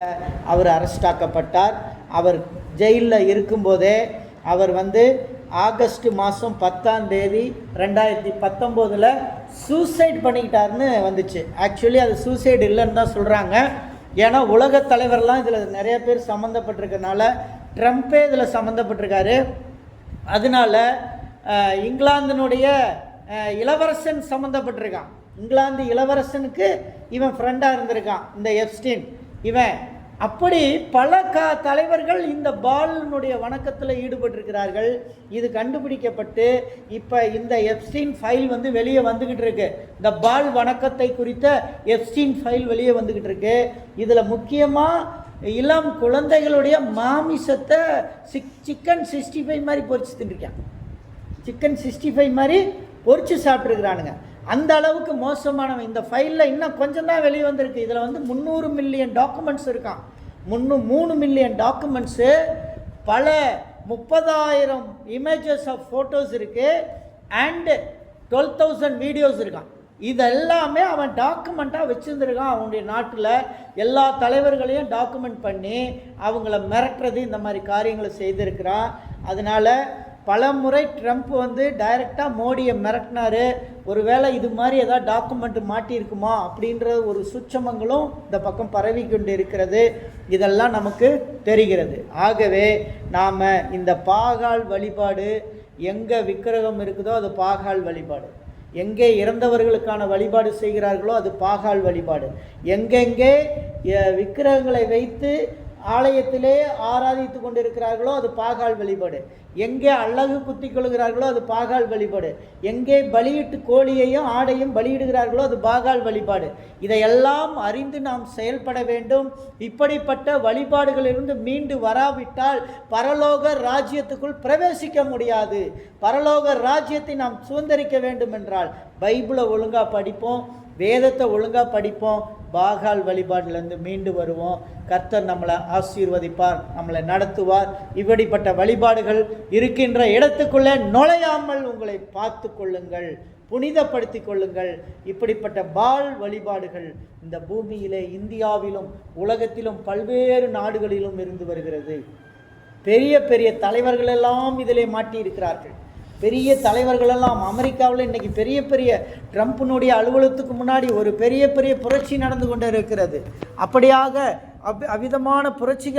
அவர் arrest ஆக்கப்பட்டார். அவர் ஜெயிலில் இருக்கும்போதே அவர் August மாதம் 10ஆம் தேதி 2019 சூசைட் பண்ணிக்கிட்டாருன்னு வந்துச்சு. ஆக்சுவலி அது சூசைட் இல்லைன்னு தான் சொல்கிறாங்க. ஏன்னா உலக தலைவர்லாம் இதில் நிறைய பேர் சம்மந்தப்பட்டிருக்கனால, ட்ரம்ப்பே இதில் சம்மந்தப்பட்டிருக்காரு. அதனால இங்கிலாந்தினுடைய இளவரசன் சம்மந்தப்பட்டிருக்கான். இங்கிலாந்து இளவரசனுக்கு இவன் ஃப்ரெண்டாக இருந்திருக்கான் இந்த எப்ஸ்டீன். இவன் அப்படி பல தலைவர்கள் இந்த பாலினுடைய வணக்கத்தில் ஈடுபட்டிருக்கிறார்கள். இது கண்டுபிடிக்கப்பட்டு இப்போ இந்த எப்ஸ்டீன் ஃபைல் வெளியே வந்துக்கிட்டு இருக்கு. இந்த பால் வணக்கத்தை குறித்த எப்ஸ்டீன் ஃபைல் வெளியே வந்துக்கிட்டு இருக்கு. இதில் முக்கியமாக இளம் குழந்தைகளுடைய மாமிசத்தை சிக்கன் 65 மாதிரி பொரிச்சு தின்றுருக்கான். சிக்கன் 65 மாதிரி பொரிச்சு சாப்பிட்ருக்குறானுங்க. அந்த அளவுக்கு மோசமானவன். இந்த ஃபைலில் இன்னும் கொஞ்சம் தான் வெளியே வந்திருக்கு. இதில் 300 மில்லியன் டாக்குமெண்ட்ஸ் இருக்கான். 3 மில்லியன் டாக்குமெண்ட்ஸு, பல 30,000 இமேஜஸ் ஆஃப் ஃபோட்டோஸ் இருக்குது, அண்டு 12,000 வீடியோஸ் இருக்கான். இதெல்லாமே அவன் டாக்குமெண்ட்டாக வச்சுருந்துருக்கான். அவனுடைய நாட்டில் எல்லா தலைவர்களையும் டாக்குமெண்ட் பண்ணி அவங்கள மிரட்டுறது, இந்த மாதிரி காரியங்களை செய்திருக்கிறான். அதனால் பல முறை ட்ரம்ப் டைரெக்டாக மோடியை மிரட்டினார். ஒருவேளை இது மாதிரி ஏதாவது டாக்குமெண்ட் மாட்டியிருக்குமா அப்படின்ற ஒரு சூட்சமங்களும் இந்த பக்கம் பரவி கொண்டு இருக்கிறது. இதெல்லாம் நமக்கு தெரிகிறது. ஆகவே நாம் இந்த பாகால் வழிபாடு, எங்கே விக்கிரகம் இருக்குதோ அது பாகால் வழிபாடு, எங்கே இறந்தவர்களுக்கான வழிபாடு செய்கிறார்களோ அது பாகால் வழிபாடு, எங்கெங்கே விக்கிரகங்களை வைத்து ஆலயத்திலே ஆராதித்து கொண்டிருக்கிறார்களோ அது பாகால் வழிபாடு, எங்கே அழகு குத்தி கொள்கிறார்களோ அது பாகால் வழிபாடு, எங்கே பலியிட்டு கோழியையும் ஆடையும் பலியிடுகிறார்களோ அது பாகால் வழிபாடு. இதையெல்லாம் அறிந்து நாம் செயல்பட வேண்டும். இப்படிப்பட்ட வழிபாடுகளிலிருந்து மீண்டு வராவிட்டால் பரலோக ராஜ்யத்துக்குள் பிரவேசிக்க முடியாது. பரலோக ராஜ்யத்தை நாம் சுதந்திரிக்க வேண்டும் என்றால் பைபிளை ஒழுங்காக படிப்போம், வேதத்தை ஒழுங்காக படிப்போம், பாகால் வழிபாட்டிலேருந்து மீண்டு வருவோம். கர்த்தர் நம்மளை ஆசீர்வதிப்பார், நம்மளை நடத்துவார். இப்படிப்பட்ட வழிபாடுகள் இருக்கின்ற இடத்துக்குள்ளே நுழையாமல் உங்களை பார்த்து கொள்ளுங்கள், புனிதப்படுத்தி கொள்ளுங்கள். இப்படிப்பட்ட பால் வழிபாடுகள் இந்த பூமியிலே, இந்தியாவிலும் உலகத்திலும் பல்வேறு நாடுகளிலும் இருந்து வருகிறது. பெரிய பெரிய தலைவர்களெல்லாம் இதிலே மாட்டியிருக்கிறார்கள். பெரிய தலைவர்களெல்லாம் அமெரிக்காவில் இன்றைக்கி பெரிய பெரிய ட்ரம்ப்பினுடைய அலுவலகத்துக்கு முன்னாடி ஒரு பெரிய பெரிய புரட்சி நடந்து கொண்டு இருக்கிறது. அப்படியாக அவ்விதமான புரட்சிகள்